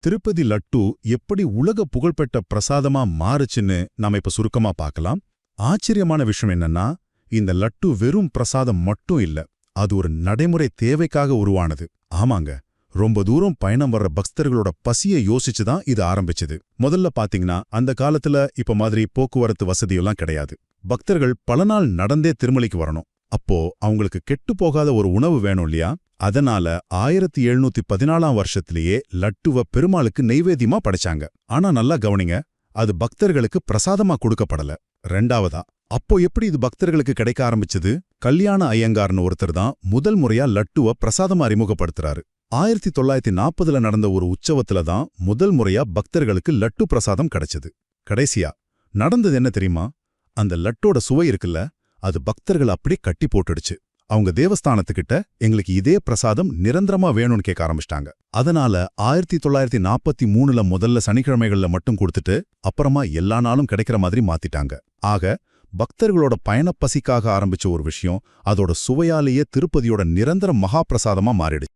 திருப்பதி லட்டு எப்படி உலக புகழ்பெற்ற பிரசாதமா மாறுச்சுன்னு நாம இப்ப சுருக்கமா பார்க்கலாம். ஆச்சரியமான விஷயம் என்னன்னா, இந்த லட்டு வெறும் பிரசாதம் மட்டும் இல்ல, அது ஒரு நடைமுறை தேவைக்காக உருவானது. ஆமாங்க, ரொம்ப தூரம் பயணம் வர்ற பக்தர்களோட பசியை யோசிச்சுதான் இது ஆரம்பிச்சது. முதல்ல பாத்தீங்கன்னா, அந்த காலத்துல இப்ப மாதிரி போக்குவரத்து வசதியெல்லாம் கிடையாது. பக்தர்கள் பல நாள் நடந்தே திருமலைக்கு வரணும். அப்போ அவங்களுக்கு கெட்டு போகாத ஒரு உணவு வேணும் இல்லையா? அதனால 1714ஆம் வருஷத்திலேயே லட்டுவ பெருமாளுக்கு நெய்வேத்தியமா படைச்சாங்க. ஆனா நல்லா கவனிங்க, அது பக்தர்களுக்கு பிரசாதமா கொடுக்கப்படல. ரெண்டாவதா, அப்போ எப்படி இது பக்தர்களுக்கு கிடைக்க ஆரம்பிச்சது? கல்யாண ஐயங்கார்னு ஒருத்தர் தான் முதல் முறையா லட்டுவ பிரசாதமா அறிமுகப்படுத்துறாரு. 1940ல நடந்த ஒரு உற்சவத்துல தான் முதல் முறையா பக்தர்களுக்கு லட்டு பிரசாதம் கிடைச்சது. கடைசியா நடந்தது என்ன தெரியுமா? அந்த லட்டோட சுவை இருக்குல்ல, அது பக்தர்கள் அப்படியே கட்டி போட்டுடுச்சு. அவங்க தேவஸ்தானத்துக்கிட்ட எங்களுக்கு இதே பிரசாதம் நிரந்தரமா வேணும்னு கேட்க ஆரம்பிச்சிட்டாங்க. அதனால 1943ல முதல்ல சனிக்கிழமைகள்ல மட்டும் கொடுத்துட்டு அப்புறமா எல்லா நாளும் கிடைக்கிற மாதிரி மாத்திட்டாங்க. ஆக பக்தர்களோட பயணப்பசிக்காக ஆரம்பிச்ச ஒரு விஷயம் அதோட சுவையாலேயே திருப்பதியோட நிரந்தர மகா பிரசாதமா மாறிடுச்சு.